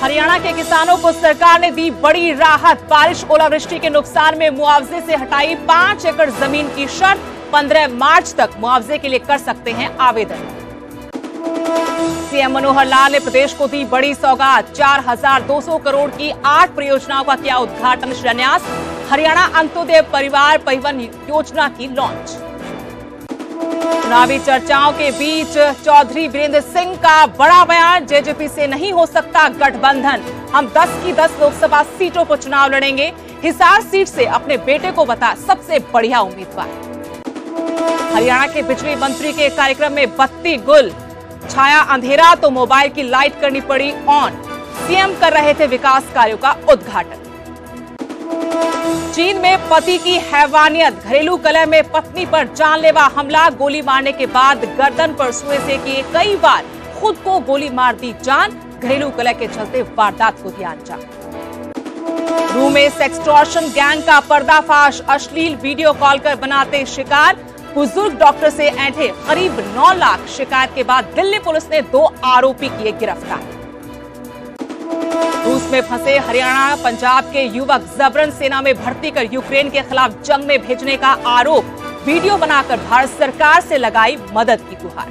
हरियाणा के किसानों को सरकार ने दी बड़ी राहत। बारिश ओलावृष्टि के नुकसान में मुआवजे से हटाई 5 एकड़ जमीन की शर्त। 15 मार्च तक मुआवजे के लिए कर सकते हैं आवेदन। सीएम मनोहर लाल ने प्रदेश को दी बड़ी सौगात। 4200 करोड़ की 8 परियोजनाओं का किया उद्घाटन शिलान्यास। हरियाणा अंत्योदय परिवार परिवहन योजना की लॉन्च। चुनावी चर्चाओं के बीच चौधरी वीरेंद्र सिंह का बड़ा बयान। जेजेपी से नहीं हो सकता गठबंधन। हम 10 की 10 लोकसभा सीटों पर चुनाव लड़ेंगे। हिसार सीट से अपने बेटे को बता सबसे बढ़िया उम्मीदवार। हरियाणा के बिजली मंत्री के कार्यक्रम में बत्ती गुल। छाया अंधेरा तो मोबाइल की लाइट करनी पड़ी ऑन। सीएम कर रहे थे विकास कार्यों का उद्घाटन। चीन में पति की हैवानियत। घरेलू कलह में पत्नी पर जानलेवा हमला। गोली मारने के बाद गर्दन पर सुए से किए कई बार खुद को गोली मार दी जान। घरेलू कलह के चलते वारदात को दिया अंजाम। रूम में सेक्सटॉर्शन गैंग का पर्दाफाश। अश्लील वीडियो कॉल कर बनाते शिकार। बुजुर्ग डॉक्टर से ऐंठे करीब 9 लाख। शिकायत के बाद दिल्ली पुलिस ने 2 आरोपी किए गिरफ्तार। रूस में फंसे हरियाणा पंजाब के युवक जबरन सेना में भर्ती कर यूक्रेन के खिलाफ जंग में भेजने का आरोप। वीडियो बनाकर भारत सरकार से लगाई मदद की गुहार।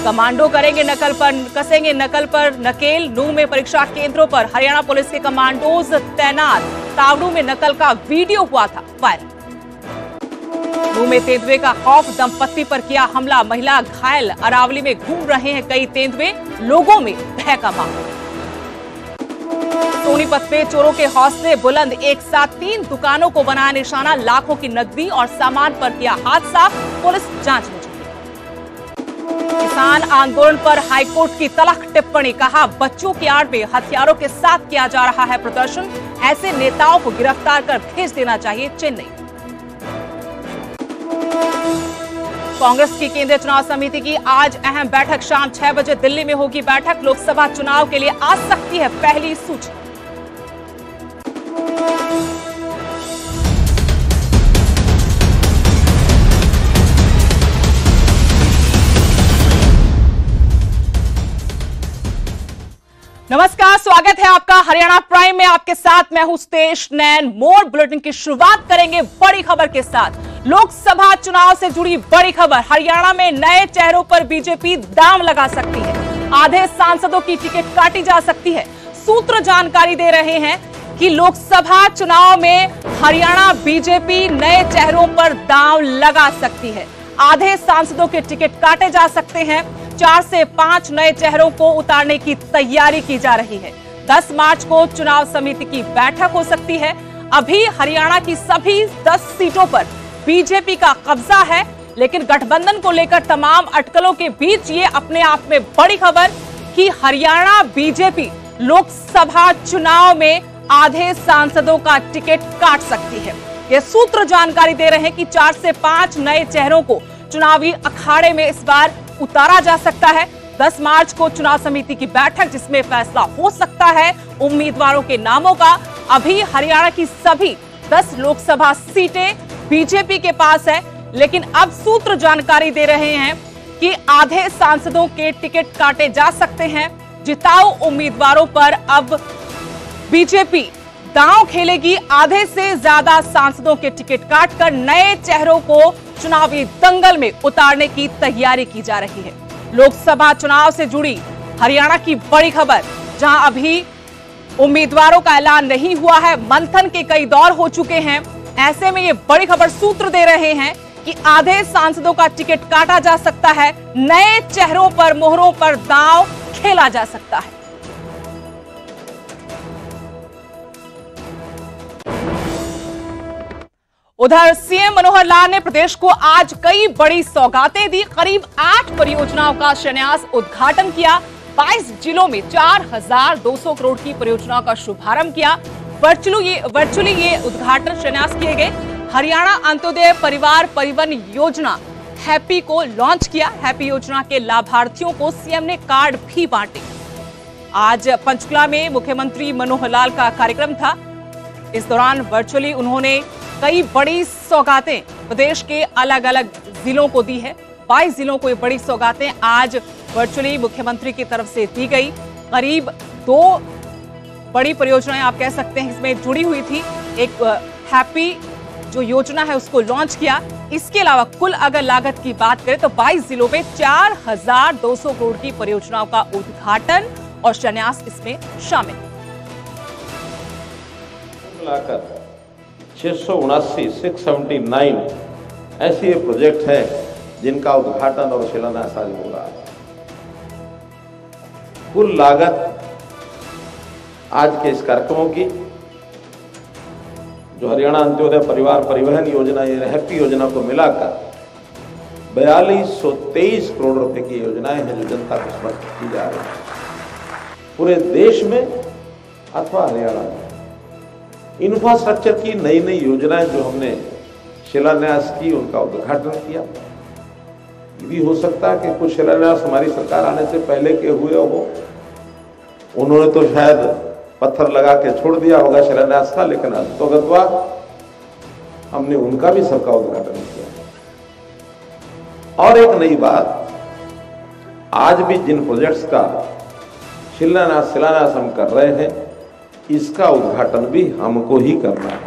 कमांडो करेंगे नकल पर कसेंगे नकल पर नकेल। नूंह में परीक्षा केंद्रों पर हरियाणा पुलिस के कमांडोज तैनात। तावड़ू में नकल का वीडियो हुआ था वायरल। नूंह में तेंदुए का खौफ। दंपत्ति पर किया हमला। महिला घायल। अरावली में घूम रहे हैं कई तेंदुए। लोगों में भय का माहौल। सोनीपत में चोरों के हौसले बुलंद। एक साथ 3 दुकानों को बनाया निशाना। लाखों की नकदी और सामान पर किया हादसा। पुलिस जांच में जुटी। किसान आंदोलन पर हाईकोर्ट की तल्ख टिप्पणी। कहा बच्चों की आड़ में हथियारों के साथ किया जा रहा है प्रदर्शन। ऐसे नेताओं को गिरफ्तार कर भेज देना चाहिए चेन्नई। कांग्रेस की केंद्रीय चुनाव समिति की आज अहम बैठक। शाम 6 बजे दिल्ली में होगी बैठक। लोकसभा चुनाव के लिए आ सकती है पहली सूची। नमस्कार, स्वागत है आपका हरियाणा प्राइम में। आपके साथ मैं हूं स्तेश नैन। मोर बुलेटिन की शुरुआत करेंगे बड़ी खबर के साथ। लोकसभा चुनाव से जुड़ी बड़ी खबर। हरियाणा में नए चेहरों पर बीजेपी दांव लगा सकती है। आधे सांसदों की टिकट काटी जा सकती है। सूत्र जानकारी दे रहे हैं कि लोकसभा चुनाव में हरियाणा बीजेपी नए चेहरों पर दांव लगा सकती है। आधे सांसदों के टिकट काटे जा सकते हैं। 4 से 5 नए चेहरों को उतारने की तैयारी की जा रही है। 10 मार्च को चुनाव समिति की बैठक हो सकती है। अभी हरियाणा की सभी 10 सीटों पर बीजेपी का कब्जा है, लेकिन गठबंधन को लेकर तमाम अटकलों के बीच ये अपने आप में बड़ी खबर कि हरियाणा बीजेपी लोकसभा चुनाव में आधे सांसदों का टिकट काट सकती है। ये सूत्र जानकारी दे रहे हैं कि 4 से 5 नए चेहरों को चुनावी अखाड़े में इस बार उतारा जा सकता है। 10 मार्च को चुनाव समिति की बैठक, जिसमें फैसला हो सकता है उम्मीदवारों के नामों का। अभी हरियाणा की सभी 10 लोकसभा सीटें बीजेपी के पास है, लेकिन अब सूत्र जानकारी दे रहे हैं कि आधे सांसदों के टिकट काटे जा सकते हैं। जिताऊ उम्मीदवारों पर अब बीजेपी दांव खेलेगी। आधे से ज्यादा सांसदों के टिकट काटकर नए चेहरों को चुनावी दंगल में उतारने की तैयारी की जा रही है। लोकसभा चुनाव से जुड़ी हरियाणा की बड़ी खबर, जहां अभी उम्मीदवारों का ऐलान नहीं हुआ है। मंथन के कई दौर हो चुके हैं। ऐसे में ये बड़ी खबर सूत्र दे रहे हैं कि आधे सांसदों का टिकट काटा जा सकता है। नए चेहरों पर, मोहरों पर दांव खेला जा सकता है। उधर सीएम मनोहर लाल ने प्रदेश को आज कई बड़ी सौगातें दी। करीब 8 परियोजनाओं का शिलान्यास उद्घाटन किया। 22 जिलों में 4200 करोड़ की परियोजनाओं का शुभारंभ किया। वर्चुअली ये उद्घाटन शिलान्यास किए गए। हरियाणा अंत्योदय परिवार परिवहन योजना हैप्पी को लॉन्च किया। हैप्पी योजना के लाभार्थियों को सीएम ने कार्ड भी बांटे। आज पंचकुला में मुख्यमंत्री मनोहर लाल का कार्यक्रम था। इस दौरान वर्चुअली उन्होंने कई बड़ी सौगातें प्रदेश के अलग अलग जिलों को दी है। 22 जिलों को ये बड़ी सौगातें आज वर्चुअली मुख्यमंत्री की तरफ से दी गई। करीब दो बड़ी परियोजनाएं आप कह सकते हैं इसमें जुड़ी हुई थी। एक हैप्पी जो योजना है उसको लॉन्च किया। इसके अलावा कुल अगर लागत की बात करें तो 22 जिलों में 4200 करोड़ की परियोजनाओं का उद्घाटन और शिलान्यास इसमें शामिल। मिलाकर 679 ऐसे प्रोजेक्ट हैं जिनका उद्घाटन और शिलान्यास आज हो रहा है। कुल लागत आज के इस कार्यक्रमों की, जो हरियाणा अंत्योदय परिवार परिवहन योजना या हैप्पी योजना को मिलाकर 4223 करोड़ रुपए की योजनाएं हैं जो जनता को समर्पित की जा रही है पूरे देश में अथवा हरियाणा में। इंफ्रास्ट्रक्चर की नई नई योजनाएं जो हमने शिलान्यास की, उनका उद्घाटन किया। ये भी हो सकता है कि कुछ शिलान्यास हमारी सरकार आने से पहले के हुए हो, उन्होंने तो शायद पत्थर लगा के छोड़ दिया होगा शिलान्यास था, लेकिन अस्तोगत्वा हमने उनका भी सबका उद्घाटन किया। और एक नई बात, आज भी जिन प्रोजेक्ट्स का शिलान्यास हम कर रहे हैं, इसका उद्घाटन भी हमको ही करना है।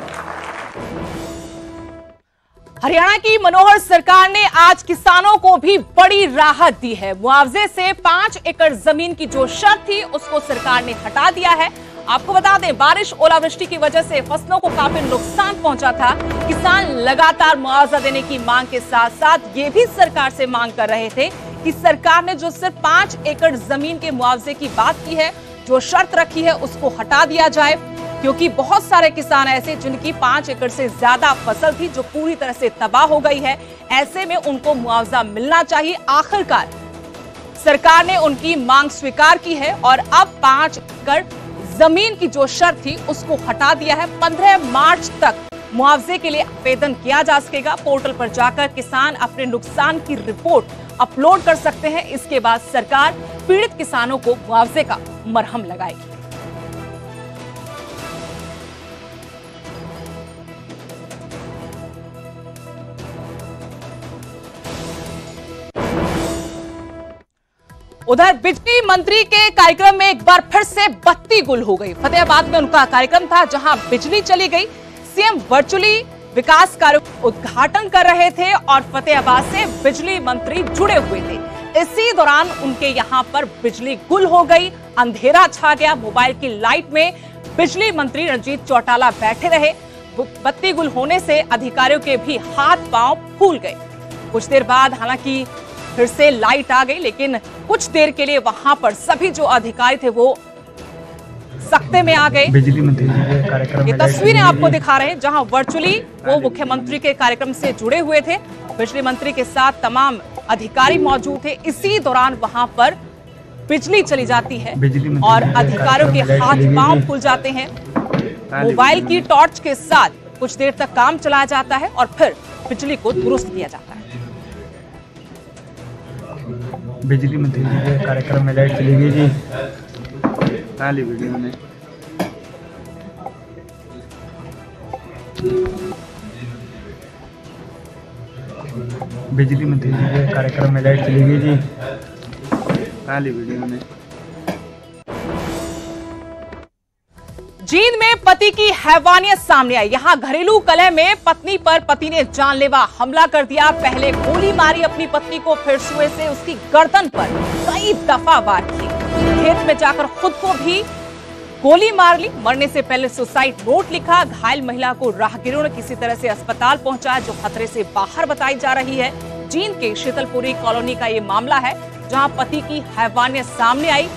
हरियाणा की मनोहर सरकार ने आज किसानों को भी बड़ी राहत दी है। मुआवजे से 5 एकड़ जमीन की जो शर्त थी उसको सरकार ने हटा दिया है। आपको बता दें, बारिश ओलावृष्टि की वजह से फसलों को काफी नुकसान पहुंचा था। किसान लगातार मुआवजा देने की मांग के साथ साथ ये भी सरकार से मांग कर रहे थे कि सरकार ने जो सिर्फ 5 एकड़ जमीन के मुआवजे की बात की है, जो शर्त रखी है, उसको हटा दिया जाए, क्योंकि बहुत सारे किसान ऐसे जिनकी 5 एकड़ से ज्यादा फसल थी जो पूरी तरह से तबाह हो गई है। ऐसे में उनको मुआवजा मिलना चाहिए। आखिरकार सरकार ने उनकी मांग स्वीकार की है और अब 5 एकड़ जमीन की जो शर्त थी उसको हटा दिया है। 15 मार्च तक मुआवजे के लिए आवेदन किया जा सकेगा। पोर्टल पर जाकर किसान अपने नुकसान की रिपोर्ट अपलोड कर सकते हैं। इसके बाद सरकार पीड़ित किसानों को मुआवजे का मरहम लगाएगी। उधर बिजली मंत्री के कार्यक्रम में एक बार फिर से बत्ती गुल हो गई। फतेहाबाद में उनका कार्यक्रम था जहां बिजली चली गई। सीएम वर्चुअली विकास कार्यों का उद्घाटन कर रहे थे और फतेहाबाद से बिजली मंत्री जुड़े हुए थे। इसी दौरान उनके यहां पर बिजली गुल हो गई, अंधेरा छा गया। मोबाइल की लाइट में बिजली मंत्री रणजीत चौटाला बैठे रहे। बत्ती गुल होने से अधिकारियों के भी हाथ पांव फूल गए। कुछ देर बाद हालांकि फिर से लाइट आ गई, लेकिन कुछ देर के लिए वहां पर सभी जो अधिकारी थे वो सख्ते में आ गए। बिजली मंत्री के कार्यक्रम ये तस्वीरें आपको दिखा रहे हैं जहां वर्चुअली वो मुख्यमंत्री के कार्यक्रम से जुड़े हुए थे। बिजली मंत्री के साथ तमाम अधिकारी मौजूद थे। इसी दौरान वहां पर बिजली चली जाती है और अधिकारियों के हाथ पांव फूल जाते हैं। मोबाइल की टॉर्च के साथ कुछ देर तक काम चलाया जाता है और फिर बिजली को दुरुस्त किया जाता है। बिजली मंत्री जी के कार्यक्रम में लाइट चली गई जी। हाँ ली वीडियो में बिजली मंत्री जी के कार्यक्रम में लाइट चली गई जी। हाँ ली वीडियो में जींद में पति की हैवानियत सामने आई। यहां घरेलू कलह में पत्नी पर पति ने जानलेवा हमला कर दिया। पहले गोली मारी अपनी पत्नी को, फिर सुए से उसकी गर्दन पर कई दफा वार किए। खेत में जाकर खुद को भी गोली मार ली। मरने से पहले सुसाइड नोट लिखा। घायल महिला को राहगीरों ने किसी तरह से अस्पताल पहुंचाया, जो खतरे से बाहर बताई जा रही है। जींद के शीतलपुरी कॉलोनी का ये मामला है जहां पति की हैवानियत सामने आई।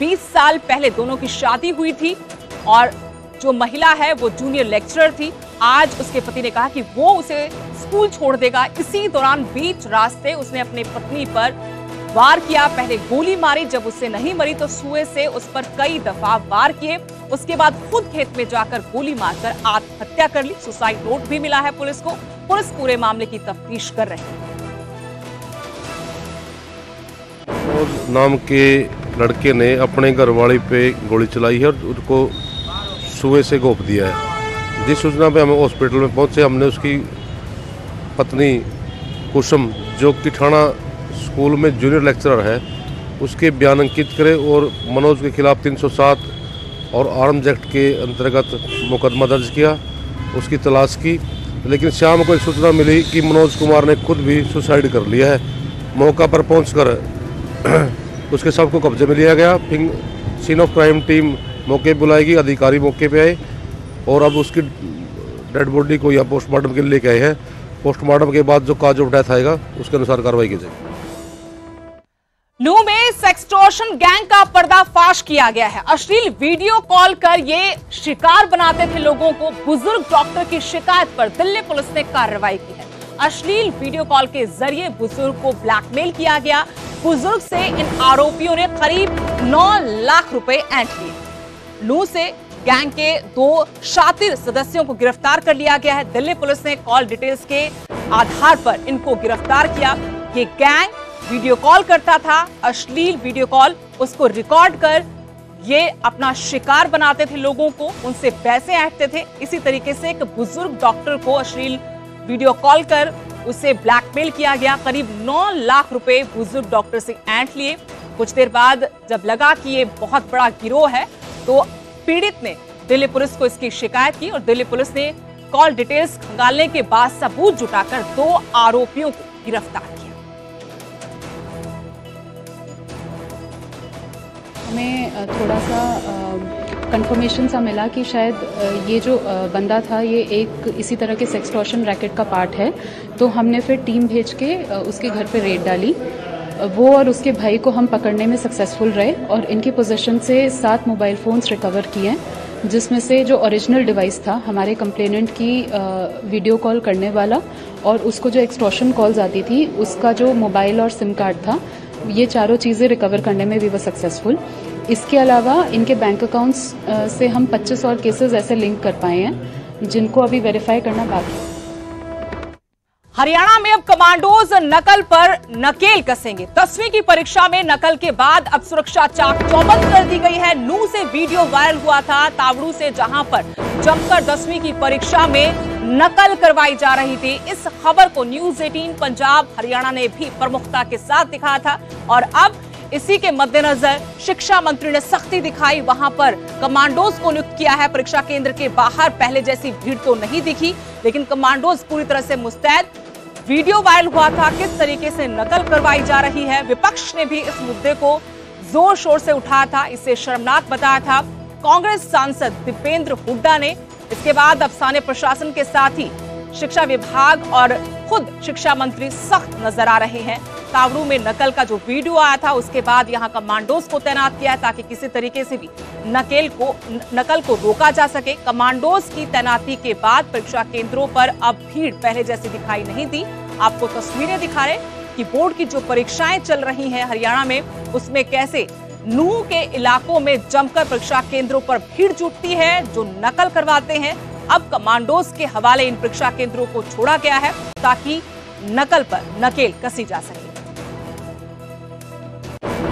20 साल पहले दोनों की शादी हुई थी और जो महिला है वो जूनियर लेक्चरर थी। आज उसके पति ने कहा कि वो उसे स्कूल छोड़ देगा। इसी दौरान बीच रास्ते उसने अपनी पत्नी पर वार किया। पहले गोली मारी, जब उससे नहीं मरी तो सुए से उस पर कई दफा वार किए। उसके बाद खुद खेत में जाकर गोली मारकर आत्महत्या कर ली। सुसाइड नोट भी मिला है पुलिस को। पुलिस पूरे मामले की तफ्तीश कर रही है। नाम के लड़के ने अपने घरवाली पे गोली चलाई है और उनको सुए से घोंप दिया है। जिस सूचना पे हम हॉस्पिटल में पहुंचे, हमने उसकी पत्नी कुसुम, जो कि थाना स्कूल में जूनियर लेक्चरर है, उसके बयान अंकित करे और मनोज के खिलाफ 307 और आर्म्स एक्ट के अंतर्गत मुकदमा दर्ज किया, उसकी तलाश की। लेकिन शाम को एक सूचना मिली कि मनोज कुमार ने खुद भी सुसाइड कर लिया है। मौका पर पहुंचकर उसके शव को कब्जे में लिया गया। फिर सीन ऑफ क्राइम टीम मौके पर बुलाएगी, अधिकारी मौके पे आए और अब उसकी डेड बॉडी को यहाँ पोस्टमार्टम के लिए लेके आए हैं। पोस्टमार्टम के बाद जो काज ऑफ डेथ आएगा उसके अनुसार कार्रवाई की जाएगी। नूह में सेक्सटॉर्शन गैंग का पर्दाफाश किया गया है। अश्लील वीडियो कॉल कर ये शिकार बनाते थे लोगों को। बुजुर्ग डॉक्टर की शिकायत पर दिल्ली पुलिस ने कार्रवाई की है। अश्लील वीडियो कॉल के जरिए बुजुर्ग को ब्लैकमेल किया गया। बुजुर्ग से इन आरोपियों ने करीब 9 लाख रुपए ऐंठ लिए। नूह से गैंग के 2 शातिर सदस्यों को गिरफ्तार कर लिया गया है। दिल्ली पुलिस ने कॉल डिटेल्स के आधार पर इनको गिरफ्तार किया। ये गैंग वीडियो कॉल करता था, अश्लील वीडियो कॉल उसको रिकॉर्ड कर ये अपना शिकार बनाते थे लोगों को, उनसे पैसे ऐंठते थे। इसी तरीके से एक बुजुर्ग डॉक्टर को अश्लील वीडियो कॉल कर उसे ब्लैकमेल किया गया। करीब 9 लाख रुपए बुजुर्ग डॉक्टर से ऐंठ लिए। कुछ देर बाद जब लगा कि ये बहुत बड़ा गिरोह है तो पीड़ित ने दिल्ली पुलिस को इसकी शिकायत की और दिल्ली पुलिस ने कॉल डिटेल्स खंगालने के बाद सबूत जुटाकर 2 आरोपियों को गिरफ्तार किया। हमें थोड़ा सा कंफर्मेशन सा मिला कि शायद ये जो बंदा था ये एक इसी तरह के सेक्सटॉर्शन रैकेट का पार्ट है। तो हमने फिर टीम भेज के उसके घर पे रेड डाली। वो और उसके भाई को हम पकड़ने में सक्सेसफुल रहे और इनकी पोजीशन से 7 मोबाइल फ़ोन्स रिकवर किए, जिसमें से जो ओरिजिनल डिवाइस था हमारे कंप्लेनेंट की वीडियो कॉल करने वाला और उसको जो एक्सटॉर्शन कॉल्स आती थी उसका जो मोबाइल और सिम कार्ड था, ये चारों चीज़ें रिकवर करने में भी वो सक्सेसफुल। इसके अलावा इनके बैंक अकाउंट्स से हम 25 और केसेस ऐसे लिंक कर पाए हैं जिनको अभी वेरीफाई करना बाकी है। हरियाणा में अब कमांडोज नकल पर नकेल कसेंगे। 10वीं की परीक्षा में नकल के बाद अब सुरक्षा चाक चौबंद कर दी गई है। नूह से वीडियो वायरल हुआ था तावड़ू से, जहां पर जमकर 10वीं की परीक्षा में नकल करवाई जा रही थी। इस खबर को न्यूज 18 पंजाब हरियाणा ने भी प्रमुखता के साथ दिखाया था और अब इसी के मद्देनजर शिक्षा मंत्री ने सख्ती दिखाई। वहां पर कमांडोज को नियुक्त किया है। परीक्षा केंद्र के बाहर पहले जैसी भीड़ तो नहीं दिखी, लेकिन कमांडोज पूरी तरह से मुस्तैद। वीडियो वायरल हुआ था किस तरीके से नकल करवाई जा रही है। विपक्ष ने भी इस मुद्दे को जोर शोर से उठाया था, इसे शर्मनाक बताया था कांग्रेस सांसद दीपेंद्र हुड्डा ने। इसके बाद अब स्थानीय प्रशासन के साथ ही शिक्षा विभाग और खुद शिक्षा मंत्री सख्त नजर आ रहे हैं। तावड़ू में नकल का जो वीडियो आया था उसके बाद यहां कमांडोज को तैनात किया है ताकि किसी तरीके से भी नकल को रोका जा सके। कमांडोज की तैनाती के बाद परीक्षा केंद्रों पर अब भीड़ पहले जैसी दिखाई नहीं दी। आपको तस्वीरें दिखा रहे कि बोर्ड की जो परीक्षाएं चल रही हैं हरियाणा में, उसमें कैसे नूह के इलाकों में जमकर परीक्षा केंद्रों पर भीड़ जुटती है जो नकल करवाते हैं। अब कमांडोज के हवाले इन परीक्षा केंद्रों को छोड़ा गया है ताकि नकल पर नकेल कसी जा सके।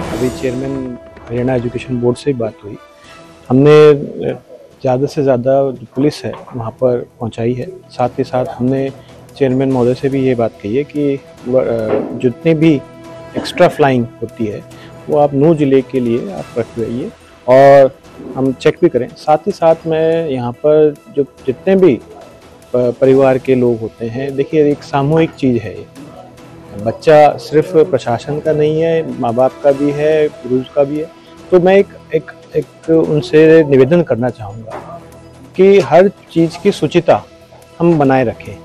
अभी चेयरमैन हरियाणा एजुकेशन बोर्ड से बात हुई, हमने ज़्यादा से ज़्यादा जो पुलिस है वहाँ पर पहुँचाई है। साथ ही साथ हमने चेयरमैन महोदय से भी ये बात कही है कि जितनी भी एक्स्ट्रा फ्लाइंग होती है वो आप नूह जिले के लिए आप रखवाइए और हम चेक भी करें। साथ ही साथ मैं यहाँ पर जो जितने भी परिवार के लोग होते हैं, देखिए एक सामूहिक चीज़ है ये। बच्चा सिर्फ प्रशासन का नहीं है, माँ बाप का भी है, गुरुज का भी है। तो मैं एक उनसे निवेदन करना चाहूँगा कि हर चीज़ की शुचिता हम बनाए रखें।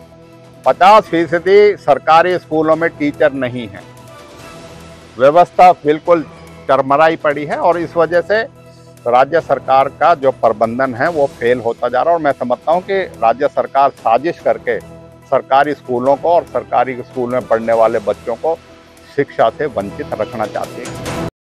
50% सरकारी स्कूलों में टीचर नहीं है, व्यवस्था बिल्कुल चरमराई पड़ी है और इस वजह से राज्य सरकार का जो प्रबंधन है वो फेल होता जा रहा है। और मैं समझता हूँ कि राज्य सरकार साजिश करके सरकारी स्कूलों को और सरकारी स्कूल में पढ़ने वाले बच्चों को शिक्षा से वंचित रखना चाहती है।